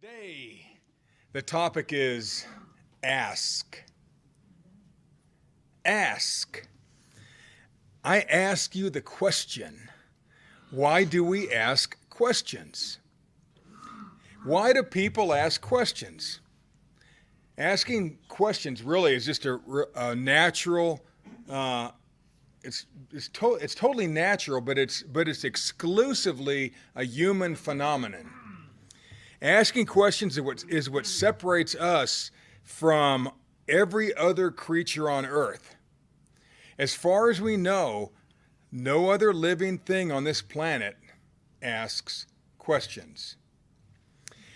Today, the topic is ask. Ask. I ask you the question, why do we ask questions? Why do people ask questions? Asking questions really is just a natural. It's totally natural, but it's exclusively a human phenomenon. Asking questions is what separates us from every other creature on earth. As far as we know, no other living thing on this planet asks questions.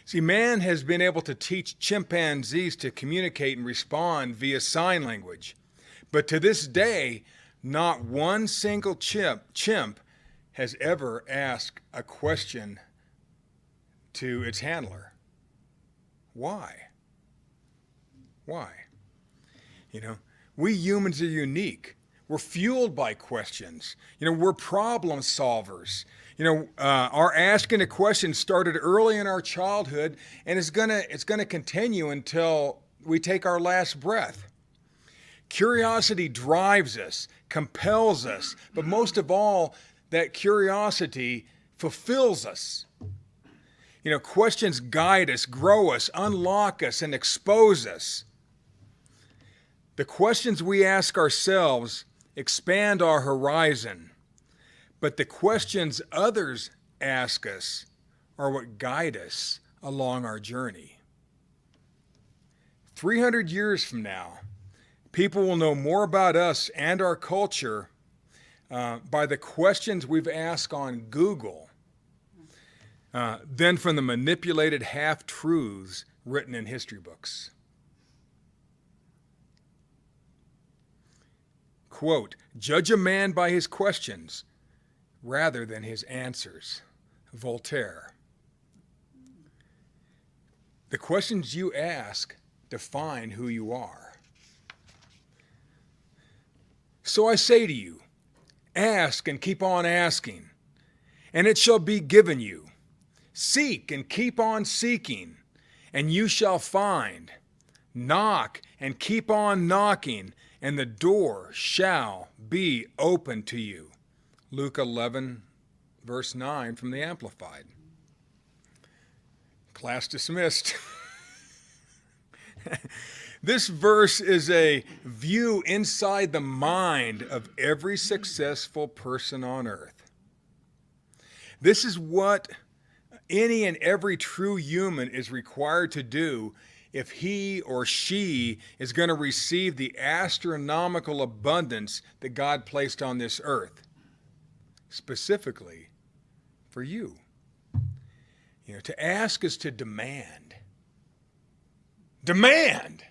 See, man has been able to teach chimpanzees to communicate and respond via sign language. But to this day, not one single chimp has ever asked a question to its handler. Why? Why? We humans are unique. We're fueled by questions. We're problem solvers. Our asking a question started early in our childhood, and it's gonna continue until we take our last breath. Curiosity drives us, compels us, but most of all, that curiosity fulfills us. Questions guide us, grow us, unlock us, and expose us. The questions we ask ourselves expand our horizon, but the questions others ask us are what guide us along our journey. 300 years from now, people will know more about us and our culture by the questions we've asked on Google than from the manipulated half-truths written in history books. Quote, judge a man by his questions rather than his answers. Voltaire. The questions you ask define who you are. So I say to you, ask and keep on asking, and it shall be given you. Seek and keep on seeking, and you shall find. Knock and keep on knocking, and the door shall be open to you. Luke 11, verse 9 from the Amplified. Class dismissed. This verse is a view inside the mind of every successful person on earth. This is what any and every true human is required to do if he or she is going to receive the astronomical abundance that God placed on this earth, specifically for you. To ask is to demand. Demand!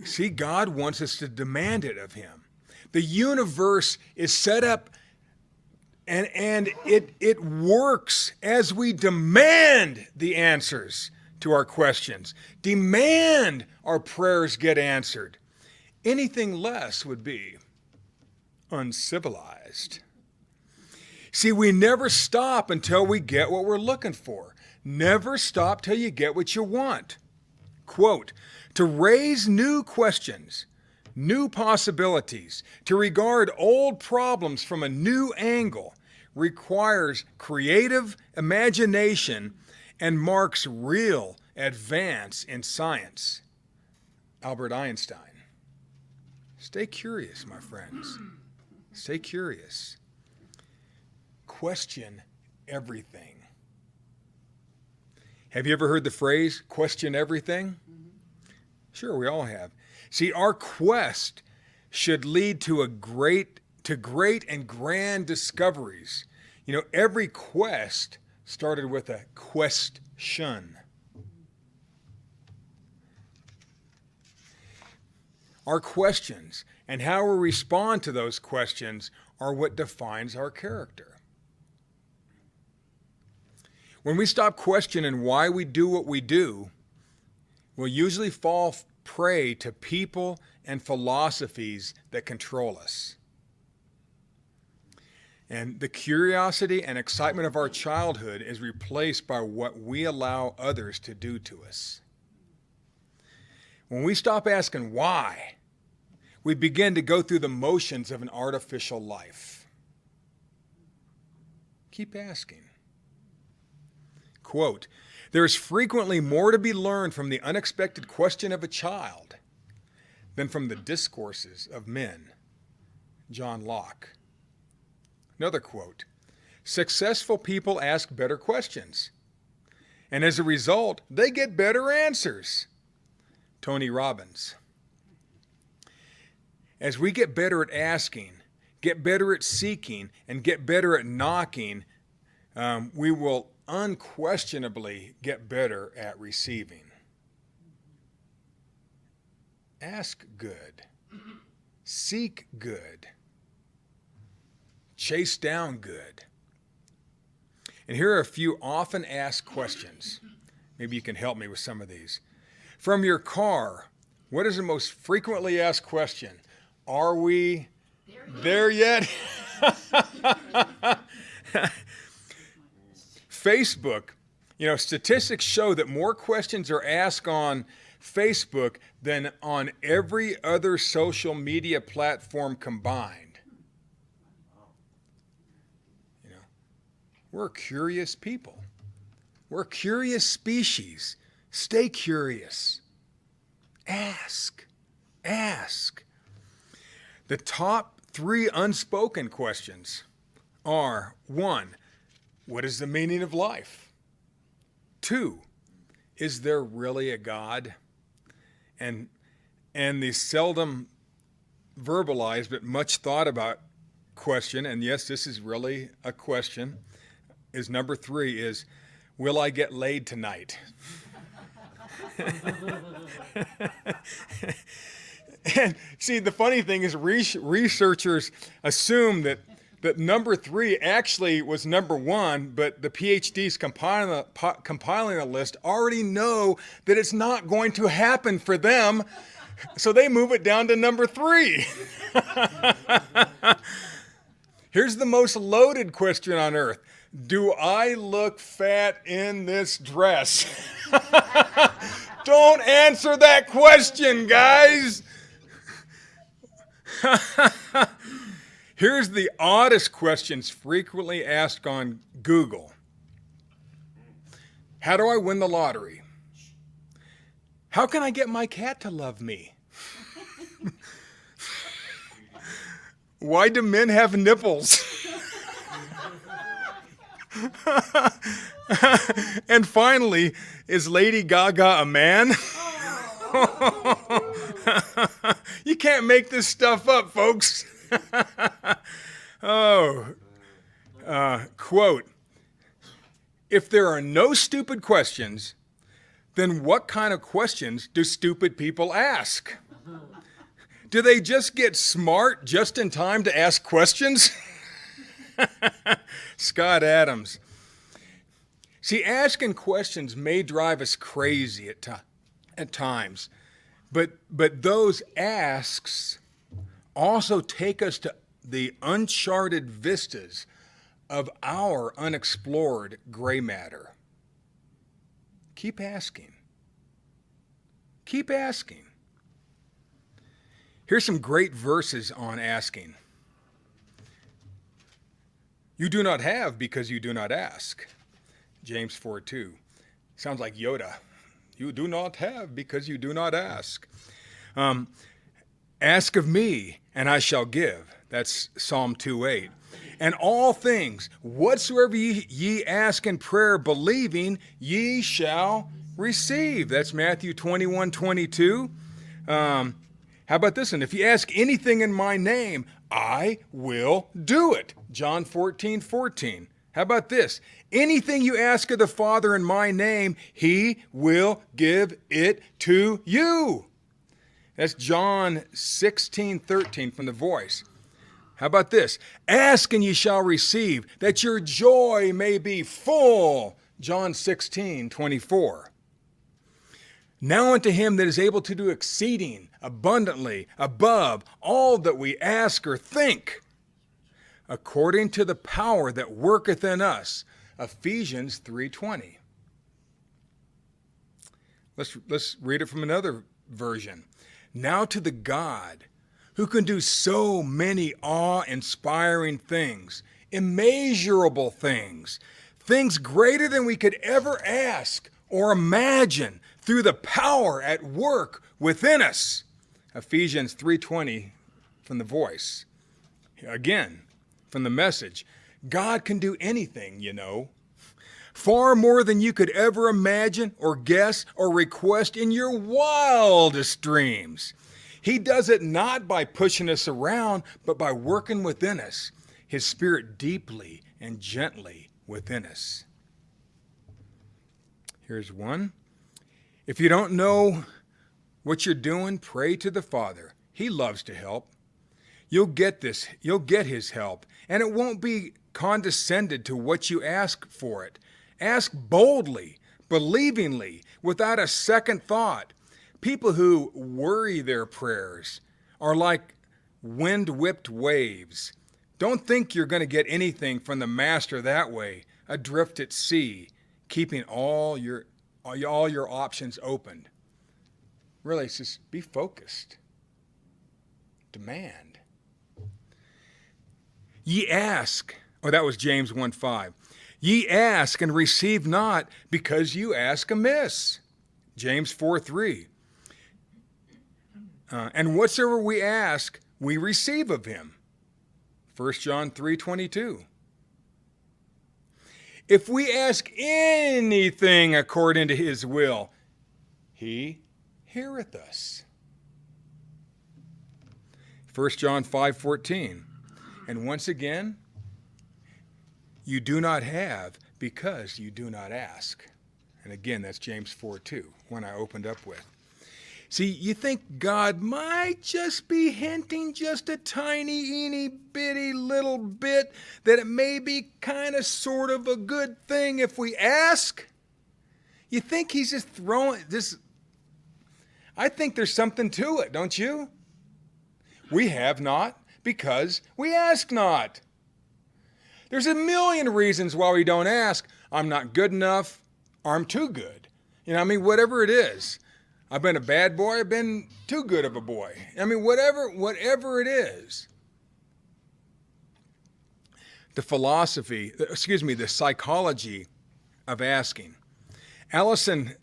See, God wants us to demand it of Him. The universe is set up and it works as we demand the answers to our questions. Demand our prayers get answered. Anything less would be uncivilized. See, we never stop until we get what we're looking for. Never stop till you get what you want. Quote, to raise new questions, new possibilities, to regard old problems from a new angle requires creative imagination and marks real advance in science. Albert Einstein. Stay curious, my friends. Stay curious. Question everything. Have you ever heard the phrase, question everything? Sure, we all have. See, our quest should lead to great and grand discoveries. Every quest started with a question. Our questions and how we respond to those questions are what defines our character. When we stop questioning why we do what we do, we'll usually fall prey to people and philosophies that control us. And the curiosity and excitement of our childhood is replaced by what we allow others to do to us. When we stop asking why, we begin to go through the motions of an artificial life. Keep asking. Quote, "There is frequently more to be learned from the unexpected question of a child than from the discourses of men." John Locke. Another quote, "Successful people ask better questions, and as a result, they get better answers." Tony Robbins. As we get better at asking, get better at seeking, and get better at knocking, we will unquestionably get better at receiving. Ask good. Seek good. Chase down good. And here are a few often asked questions. Maybe you can help me with some of these. From your car, what is the most frequently asked question? Are we there yet? Facebook, statistics show that more questions are asked on Facebook than on every other social media platform combined. We're a curious people. We're a curious species. Stay curious. Ask. Ask. The top 3 unspoken questions are: 1, what is the meaning of life? 2, is there really a God? And the seldom verbalized but much thought about question, and yes, this is really a question, is number 3 is, will I get laid tonight? And see, the funny thing is researchers assume that number 3 actually was number 1, but the PhDs compiling the list already know that it's not going to happen for them, so they move it down to number 3. Here's the most loaded question on earth. Do I look fat in this dress? Don't answer that question, guys. Here's the oddest questions frequently asked on Google. How do I win the lottery? How can I get my cat to love me? Why do men have nipples? And finally, is Lady Gaga a man? You can't make this stuff up, folks. Quote, if there are no stupid questions, then what kind of questions do stupid people ask? Do they just get smart just in time to ask questions? Scott Adams. See, asking questions may drive us crazy at times, but those asks also take us to the uncharted vistas of our unexplored gray matter. Keep asking. Keep asking. Here's some great verses on asking. You do not have because you do not ask. James 4:2. Sounds like Yoda. You do not have because you do not ask. Ask of me, and I shall give. That's Psalm 2:8. And all things, whatsoever ye ask in prayer, believing, ye shall receive. That's Matthew 21:22. How about this one? If you ask anything in my name, I will do it. John 14:14. How about this? Anything you ask of the Father in my name, he will give it to you. That's John 16:13 from the Voice. How about this? Ask and ye shall receive, that your joy may be full. John 16:24. Now unto him that is able to do exceeding abundantly above all that we ask or think, according to the power that worketh in us. Ephesians 3:20. Let's read it from another version. Now to the God who can do so many awe-inspiring things, immeasurable things, things greater than we could ever ask or imagine through the power at work within us. Ephesians 3:20 from the Voice. Again, from the Message. God can do anything, you know. Far more than you could ever imagine or guess or request in your wildest dreams. He does it not by pushing us around, but by working within us, His Spirit deeply and gently within us. Here's one. If you don't know what you're doing, pray to the Father. He loves to help. You'll get this. You'll get His help, and it won't be condescended to what you ask for it. Ask boldly, believingly, without a second thought. People who worry their prayers are like wind-whipped waves. Don't think you're going to get anything from the Master that way, adrift at sea, keeping all your options open. Really, it's just be focused. Demand. Ye ask, that was James 1:5. Ye ask and receive not because you ask amiss. James 4:3. And whatsoever we ask, we receive of Him. 1 John 3:22. If we ask anything according to His will, He heareth us. 1 John 5:14. And once again, you do not have because you do not ask. And again, that's James 4:2, one I opened up with. See, you think God might just be hinting just a tiny, eeny, bitty little bit that it may be kind of sort of a good thing if we ask? You think He's just throwing this? I think there's something to it, don't you? We have not because we ask not. There's a million reasons why we don't ask. I'm not good enough, or I'm too good. Whatever it is. I've been a bad boy, I've been too good of a boy. Whatever it is. The psychology of asking. Alison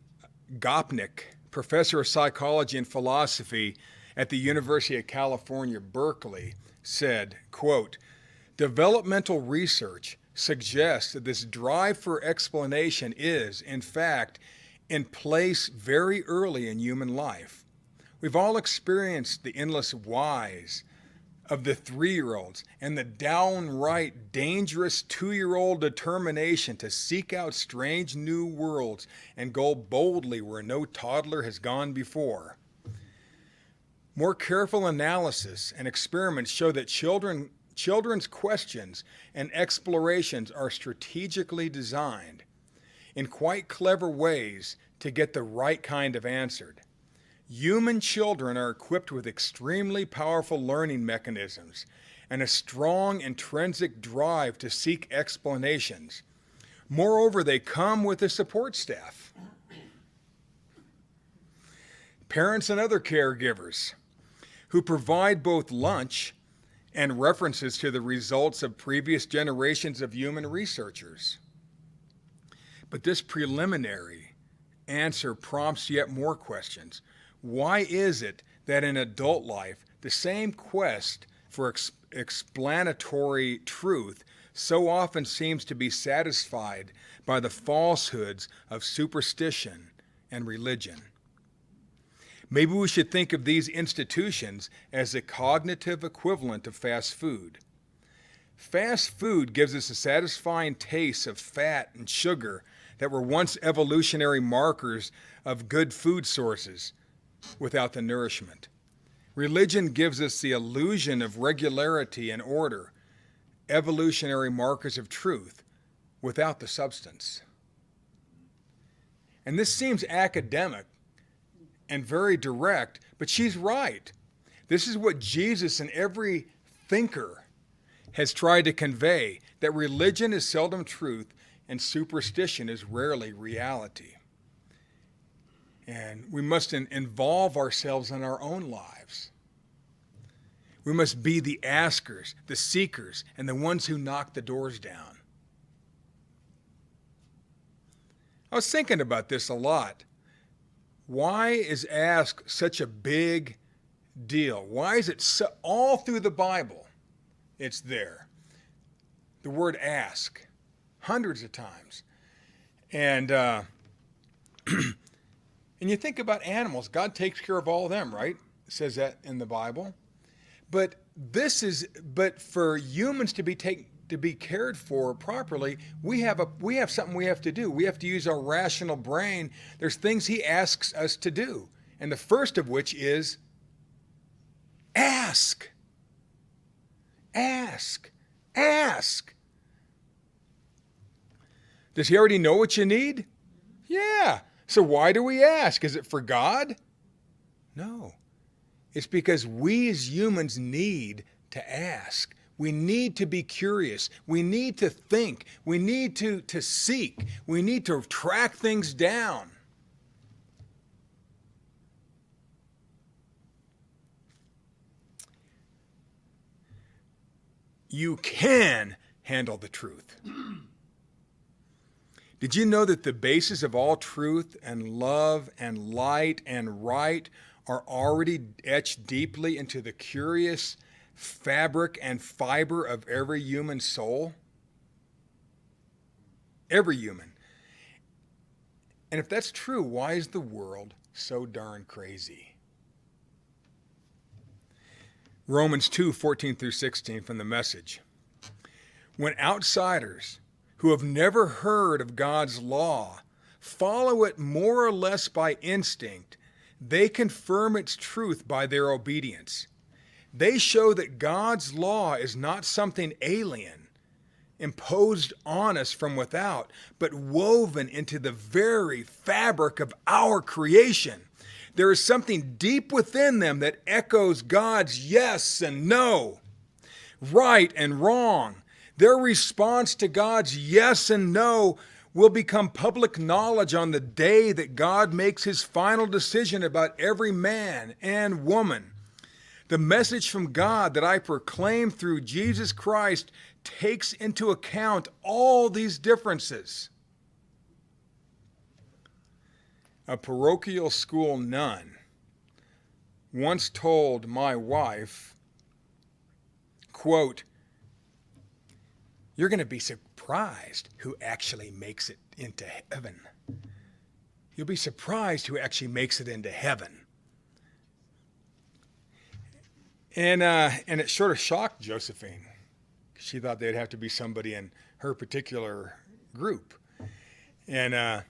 Gopnik, professor of psychology and philosophy at the University of California, Berkeley, said, quote, developmental research suggests that this drive for explanation is, in fact, in place very early in human life. We've all experienced the endless whys of the 3-year-olds and the downright dangerous 2-year-old determination to seek out strange new worlds and go boldly where no toddler has gone before. More careful analysis and experiments show that children's questions and explorations are strategically designed in quite clever ways to get the right kind of answer. Human children are equipped with extremely powerful learning mechanisms and a strong intrinsic drive to seek explanations. Moreover, they come with a support staff. Parents and other caregivers who provide both lunch and references to the results of previous generations of human researchers. But this preliminary answer prompts yet more questions. Why is it that in adult life, the same quest for explanatory truth so often seems to be satisfied by the falsehoods of superstition and religion? Maybe we should think of these institutions as a cognitive equivalent of fast food. Fast food gives us a satisfying taste of fat and sugar that were once evolutionary markers of good food sources without the nourishment. Religion gives us the illusion of regularity and order, evolutionary markers of truth without the substance. And this seems academic and very direct, but she's right. This is what Jesus and every thinker has tried to convey that religion is seldom truth and superstition is rarely reality. And we must involve ourselves in our own lives. We must be the askers, the seekers, and the ones who knock the doors down. I was thinking about this a lot. Why is ask such a big deal? Why is it so, all through the Bible? It's there. The word ask, hundreds of times. And and you think about animals. God takes care of all of them, right? It says that in the Bible. But for humans to be cared for properly, we have something we have to do. We have to use our rational brain. There's things he asks us to do. And the first of which is ask. Ask. Ask. Does he already know what you need? Yeah. So why do we ask? Is it for God? No. It's because we as humans need to ask. We need to be curious. We need to think. We need to seek. We need to track things down. You can handle the truth. Did you know that the basis of all truth and love and light and right are already etched deeply into the curious fabric and fiber of every human soul? Every human. And if that's true, why is the world so darn crazy? Romans 2:14-16 from the Message. When outsiders who have never heard of God's law follow it more or less by instinct, they confirm its truth by their obedience. They show that God's law is not something alien, imposed on us from without, but woven into the very fabric of our creation. There is something deep within them that echoes God's yes and no, right and wrong. Their response to God's yes and no will become public knowledge on the day that God makes his final decision about every man and woman. The message from God that I proclaim through Jesus Christ takes into account all these differences. A parochial school nun once told my wife, quote, "You're going to be surprised who actually makes it into heaven. You'll be surprised who actually makes it into heaven." And it sort of shocked Josephine. She thought they'd have to be somebody in her particular group. And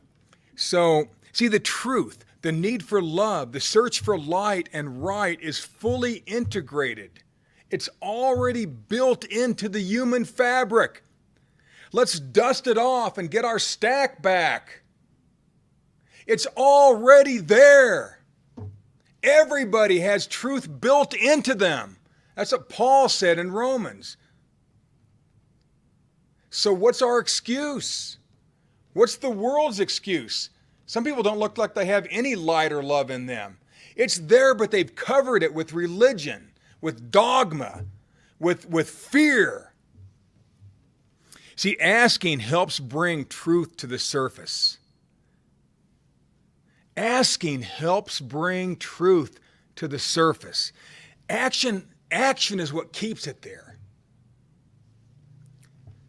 so, see, the truth, the need for love, the search for light and right is fully integrated. It's already built into the human fabric. Let's dust it off and get our stack back. It's already there. Everybody has truth built into them. That's what Paul said in Romans. So what's our excuse? What's the world's excuse? Some people don't look like they have any light or love in them. It's there, but they've covered it with religion, with dogma, with fear. See, asking helps bring truth to the surface. Asking helps bring truth to the surface. Action is what keeps it there.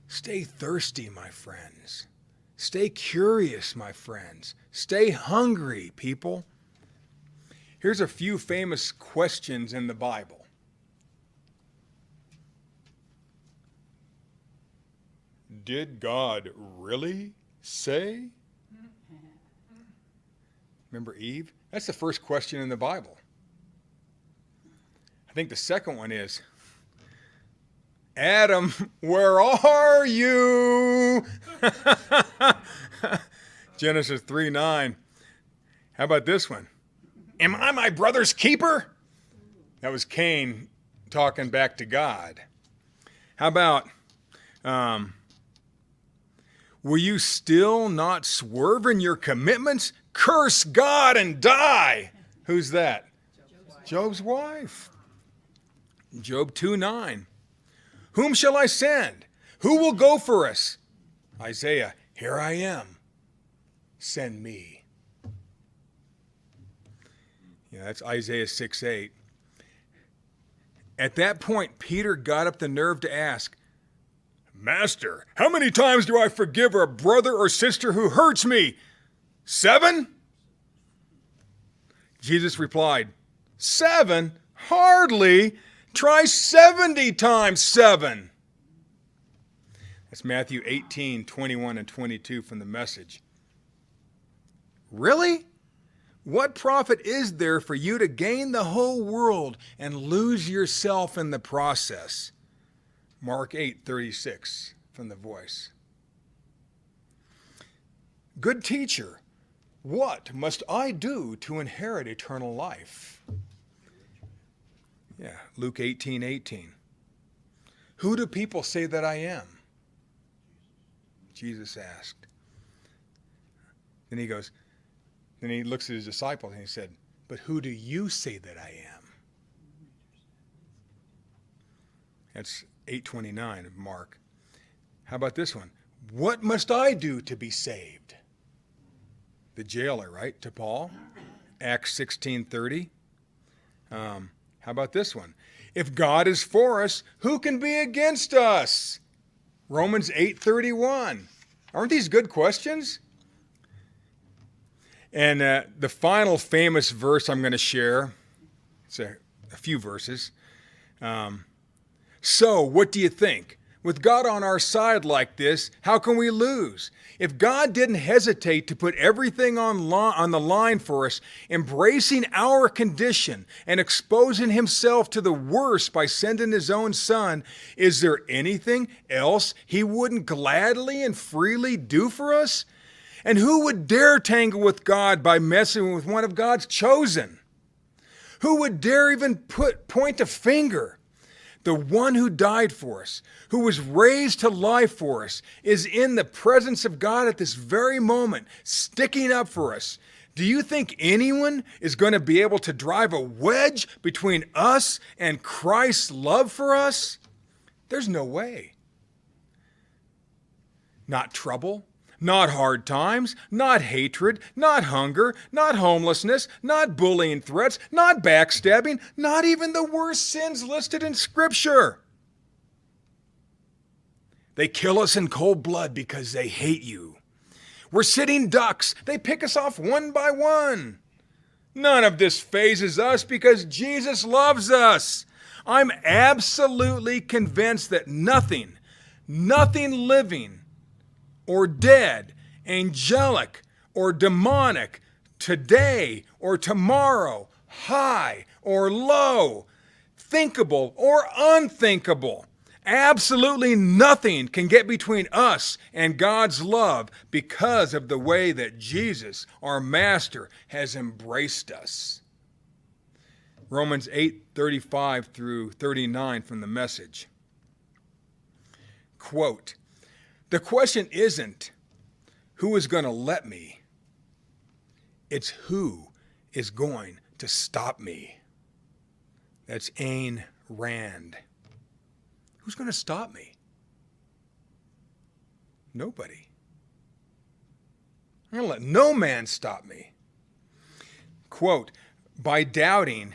Stay thirsty, my friends. Stay curious, my friends. Stay hungry, people. Here's a few famous questions in the Bible. Did God really say? Remember Eve? That's the first question in the Bible. I think the second one is, Adam, where are you? Genesis 3:9. How about this one? Am I my brother's keeper? That was Cain talking back to God. How about, will you still not swerve in your commitments? Curse God and die. Who's that? Job's wife. Job 2:9. Whom shall I send? Who will go for us? Isaiah, here I am. Send me. Yeah, that's Isaiah 6:8. At that point, Peter got up the nerve to ask, Master, how many times do I forgive a brother or sister who hurts me? 7? Jesus replied, 7? Hardly. Try 70 times 7. That's Matthew 18:21 and 22 from the Message. Really? What profit is there for you to gain the whole world and lose yourself in the process? Mark 8:36 from the Voice. Good teacher, what must I do to inherit eternal life? Yeah, Luke 18:18. Who do people say that I am? Jesus asked. Then he looks at his disciples and he said, but who do you say that I am? That's 8:29 of Mark. How about this one? What must I do to be saved? The jailer, right, to Paul? Acts 16:30. How about this one? If God is for us, who can be against us? Romans 8:31. Aren't these good questions? And the final famous verse I'm going to share, it's a few verses. So, what do you think? With God on our side like this, how can we lose? If God didn't hesitate to put everything on the line for us, embracing our condition and exposing himself to the worst by sending his own son, is there anything else he wouldn't gladly and freely do for us? And who would dare tangle with God by messing with one of God's chosen? Who would dare even point a finger? The one who died for us, who was raised to life for us, is in the presence of God at this very moment, sticking up for us. Do you think anyone is going to be able to drive a wedge between us and Christ's love for us? There's no way. Not trouble, not hard times, not hatred, not hunger, not homelessness, not bullying threats, not backstabbing, not even the worst sins listed in Scripture. They kill us in cold blood because they hate you. We're sitting ducks. They pick us off one by one. None of this phases us because Jesus loves us. I'm absolutely convinced that nothing living or dead, angelic or demonic, today or tomorrow, high or low, thinkable or unthinkable, absolutely nothing can get between us and God's love because of the way that Jesus, our Master, has embraced us. Romans 8:35 through 39 from the Message. Quote, the question isn't who is going to let me. It's who is going to stop me. That's Ayn Rand. Who's going to stop me? Nobody. I'm going to let no man stop me. Quote, by doubting,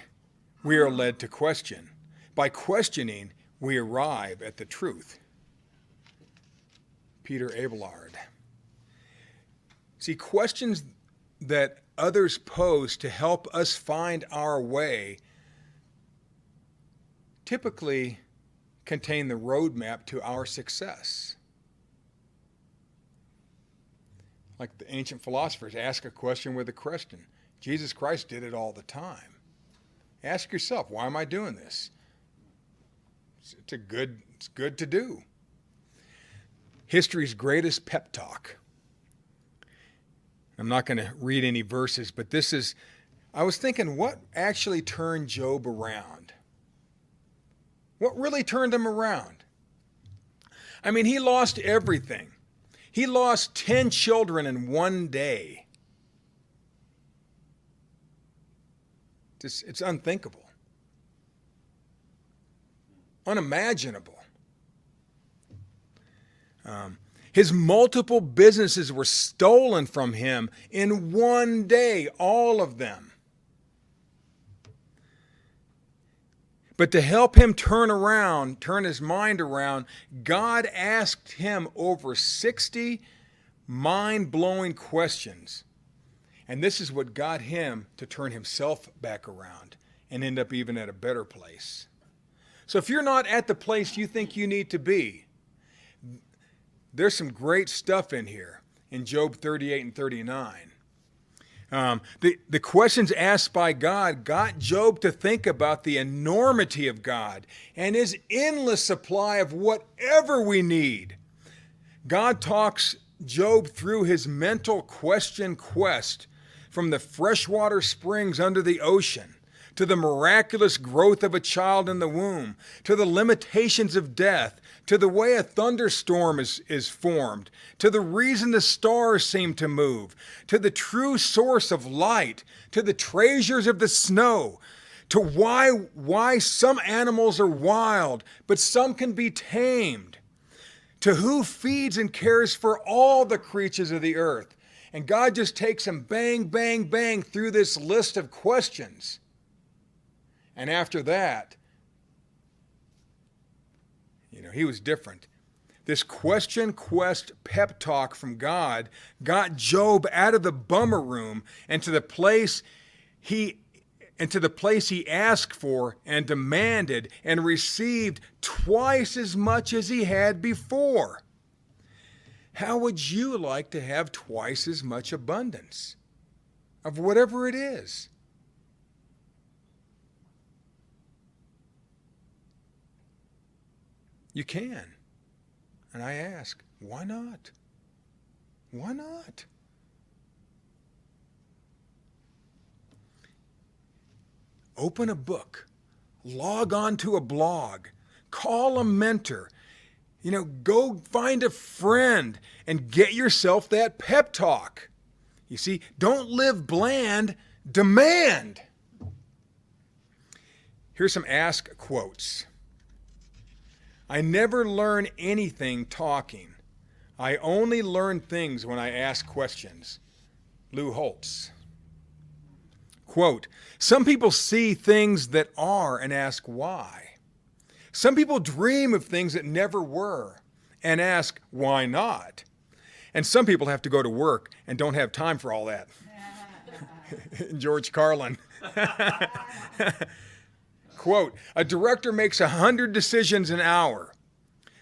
we are led to question. By questioning, we arrive at the truth. Peter Abelard. See, questions that others pose to help us find our way typically contain the roadmap to our success. Like the ancient philosophers, ask a question with a question. Jesus Christ did it all the time. Ask yourself, why am I doing this? It's good to do. History's greatest pep talk. I'm not going to read any verses, but I was thinking, what actually turned Job around? What really turned him around? I mean, he lost everything. He lost 10 children in one day. It's unthinkable. Unimaginable. His multiple businesses were stolen from him in one day, all of them. But to help him turn his mind around, God asked him over 60 mind-blowing questions. And this is what got him to turn himself back around and end up even at a better place. So if you're not at the place you think you need to be, there's some great stuff in here in Job 38 and 39. The questions asked by God got Job to think about the enormity of God and his endless supply of whatever we need. God talks Job through his mental question quest from the freshwater springs under the ocean to the miraculous growth of a child in the womb, to the limitations of death, to the way a thunderstorm is formed, to the reason the stars seem to move, to the true source of light, to the treasures of the snow, to why some animals are wild, but some can be tamed, to who feeds and cares for all the creatures of the earth. And God just takes them bang, bang, bang through this list of questions. And after that, he was different. This question quest pep talk from God got Job out of the bummer room and to the place he asked for and demanded and received twice as much as he had before. How would you like to have twice as much abundance of whatever it is? You can. And I ask, why not? Why not? Open a book, log on to a blog, call a mentor, go find a friend and get yourself that pep talk. You see, don't live bland, demand. Here's some Ask quotes. I never learn anything talking. I only learn things when I ask questions. Lou Holtz. Quote, some people see things that are and ask why. Some people dream of things that never were and ask why not. And some people have to go to work and don't have time for all that. George Carlin. Quote, a director makes 100 decisions an hour.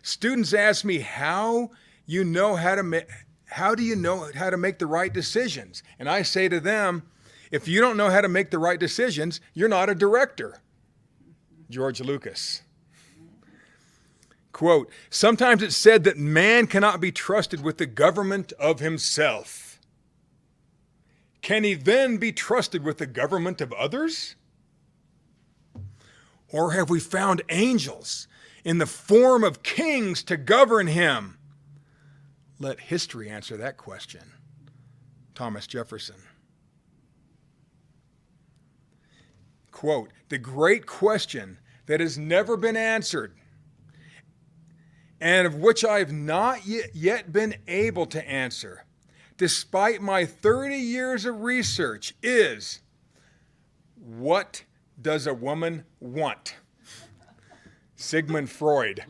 Students ask me, how do you know how to make the right decisions? And I say to them, if you don't know how to make the right decisions, you're not a director. George Lucas. Quote, sometimes it's said that man cannot be trusted with the government of himself. Can he then be trusted with the government of others? Or have we found angels in the form of kings to govern him? Let history answer that question. Thomas Jefferson. Quote, the great question that has never been answered and of which I have not yet been able to answer, despite my 30 years of research, is, what does a woman want? Sigmund Freud.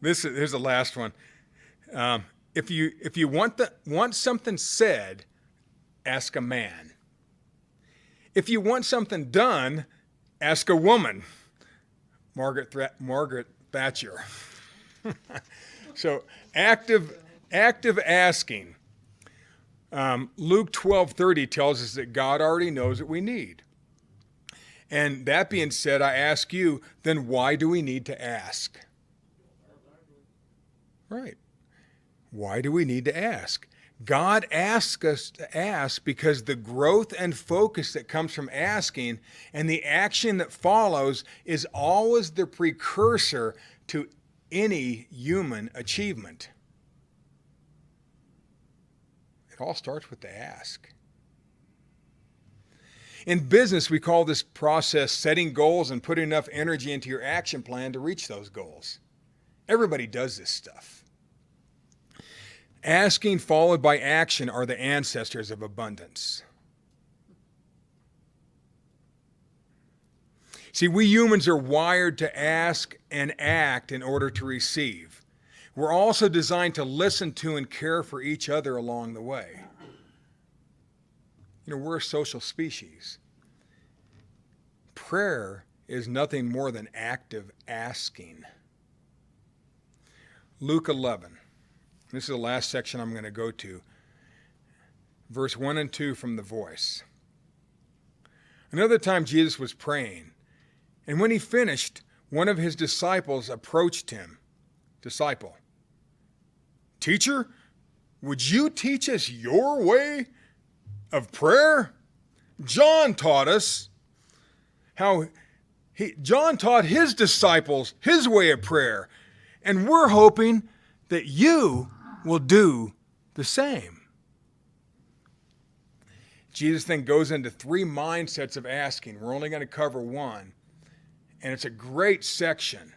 Here's the last one. If you want something said, ask a man. If you want something done, ask a woman. Margaret Thatcher. So active asking. Luke 12:30 tells us that God already knows what we need. And that being said, I ask you, then why do we need to ask? Right. Why do we need to ask? God asks us to ask because the growth and focus that comes from asking and the action that follows is always the precursor to any human achievement. It all starts with the ask. In business, we call this process setting goals and putting enough energy into your action plan to reach those goals. Everybody does this stuff. Asking followed by action are the ancestors of abundance. See, we humans are wired to ask and act in order to receive. We're also designed to listen to and care for each other along the way. We're a social species. Prayer is nothing more than active asking. Luke 11. This is the last section I'm going to go to. Verse 1 and 2 from the Voice. Another time Jesus was praying, and when he finished, one of his disciples approached him. Disciple, Teacher, would you teach us your way of prayer? John taught us John taught his disciples his way of prayer, and we're hoping that you will do the same. Jesus then goes into 3 mindsets of asking. We're only going to cover one, and it's a great section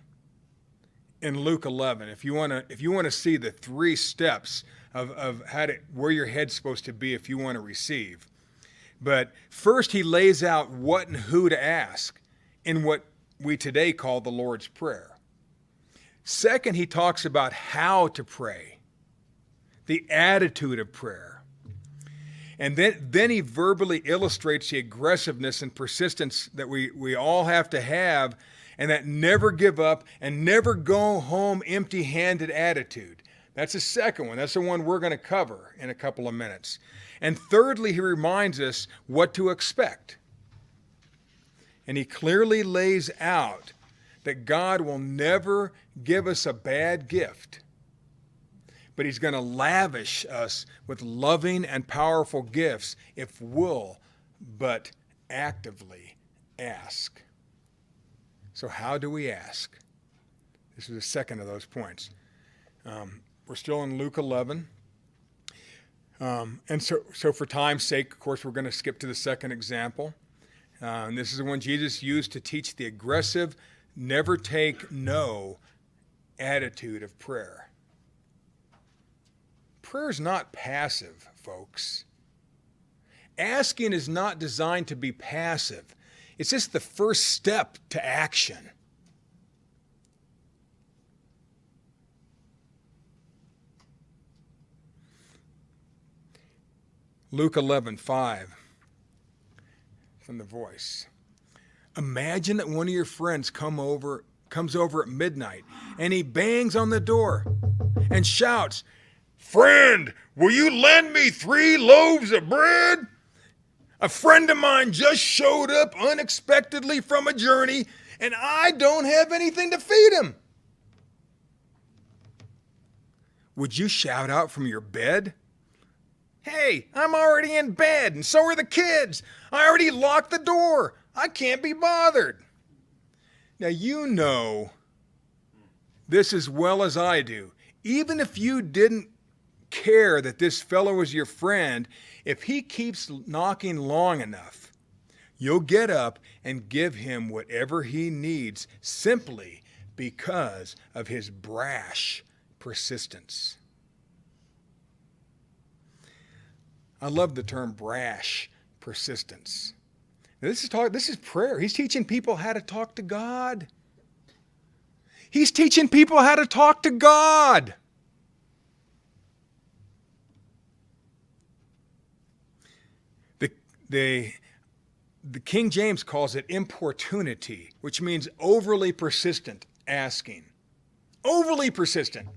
in Luke 11. If you want to see the 3 steps of where your head's supposed to be if you want to receive. But first, he lays out what and who to ask in what we today call the Lord's Prayer. Second, he talks about how to pray, the attitude of prayer. And then he verbally illustrates the aggressiveness and persistence that we all have to have, and that never give up and never go home empty-handed attitude. That's the second one. That's the one we're going to cover in a couple of minutes. And thirdly, he reminds us what to expect. And he clearly lays out that God will never give us a bad gift, but he's going to lavish us with loving and powerful gifts if we'll but actively ask. So how do we ask? This is the second of those points. We're still in Luke 11. And so for time's sake, of course, we're going to skip to the second example. And this is the one Jesus used to teach the aggressive, never take no attitude of prayer. Prayer is not passive, folks. Asking is not designed to be passive. It's just the first step to action. Luke 11:5 from the Voice. Imagine that one of your friends comes over at midnight, and he bangs on the door and shouts, "Friend, will you lend me 3 loaves of bread? A friend of mine just showed up unexpectedly from a journey, and I don't have anything to feed him." Would you shout out from your bed, "Hey, I'm already in bed, and so are the kids. I already locked the door. I can't be bothered"? Now, you know this as well as I do. Even if you didn't care that this fellow was your friend, if he keeps knocking long enough, you'll get up and give him whatever he needs simply because of his brash persistence. I love the term brash persistence. Now, this is prayer. He's teaching people how to talk to God. He's teaching people how to talk to God. The King James calls it importunity, which means overly persistent asking. Overly persistent.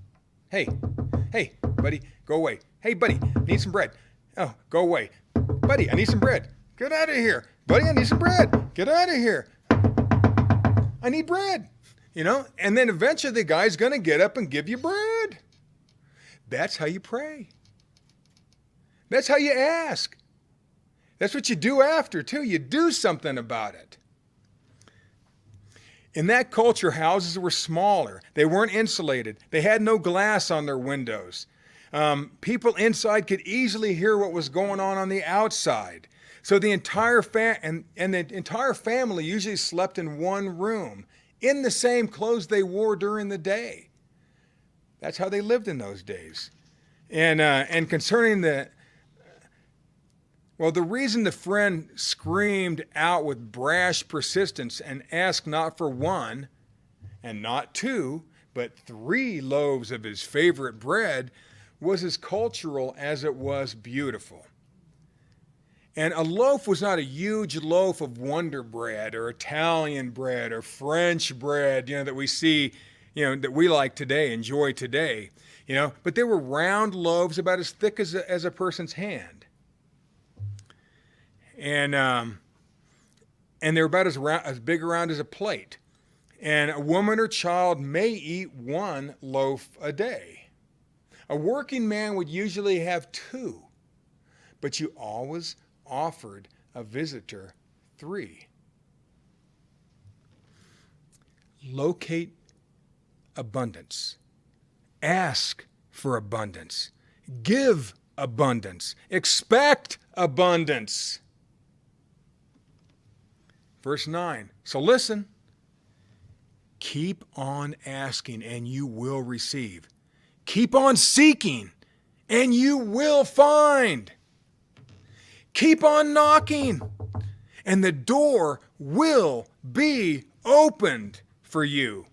Hey, buddy, go away. Hey, buddy, need some bread. Oh, go away. Buddy, I need some bread. Get out of here. Buddy, I need some bread. Get out of here. I need bread. And then eventually the guy's going to get up and give you bread. That's how you pray. That's how you ask. That's what you do after, too. You do something about it. In that culture, houses were smaller. They weren't insulated. They had no glass on their windows. People inside could easily hear what was going on the outside. So the entire the entire family usually slept in one room in the same clothes they wore during the day. That's how they lived in those days. And concerning the reason the friend screamed out with brash persistence and asked not for one and not two, but 3 loaves of his favorite bread was as cultural as it was beautiful. And a loaf was not a huge loaf of Wonder Bread or Italian bread or French bread, that we see, that we like today, enjoy today, but they were round loaves about as thick as a person's hand. And they're about as big around as a plate. And a woman or child may eat 1 loaf a day. A working man would usually have 2, but you always offered a visitor 3. Locate abundance. Ask for abundance. Give abundance. Expect abundance. Verse 9. So listen. Keep on asking and you will receive. Keep on seeking and you will find. Keep on knocking and the door will be opened for you.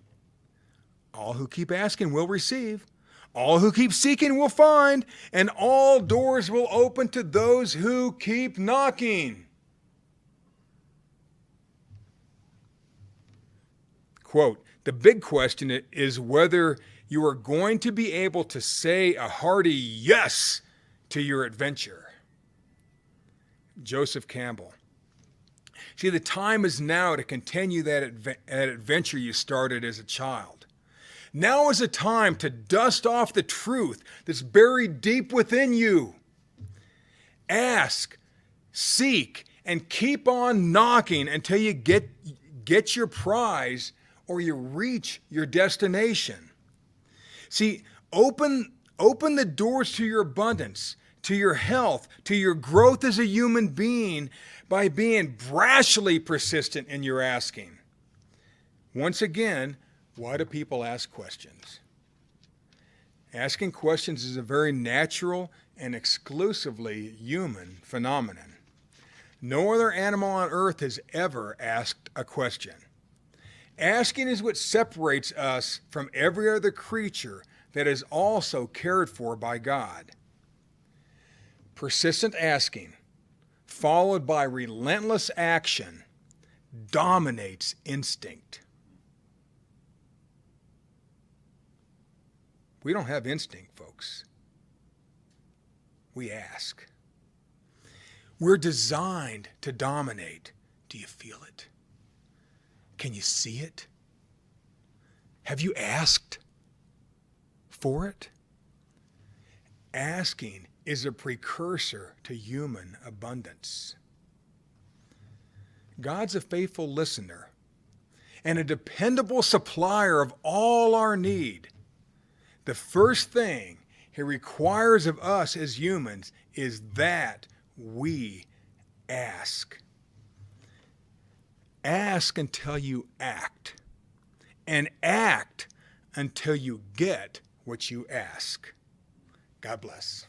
All who keep asking will receive. All who keep seeking will find. And all doors will open to those who keep knocking. Quote, the big question is whether you are going to be able to say a hearty yes to your adventure. Joseph Campbell. See, the time is now to continue that adventure you started as a child. Now is a time to dust off the truth that's buried deep within you. Ask, seek, and keep on knocking until you get your prize or you reach your destination. See, open the doors to your abundance, to your health, to your growth as a human being by being brashly persistent in your asking. Once again, why do people ask questions? Asking questions is a very natural and exclusively human phenomenon. No other animal on earth has ever asked a question. Asking is what separates us from every other creature that is also cared for by God. Persistent asking, followed by relentless action, dominates instinct. We don't have instinct, folks. We ask. We're designed to dominate. Do you feel it? Can you see it? Have you asked for it? Asking is a precursor to human abundance. God's a faithful listener and a dependable supplier of all our need. The first thing He requires of us as humans is that we ask. Ask until you act, and act until you get what you ask. God bless.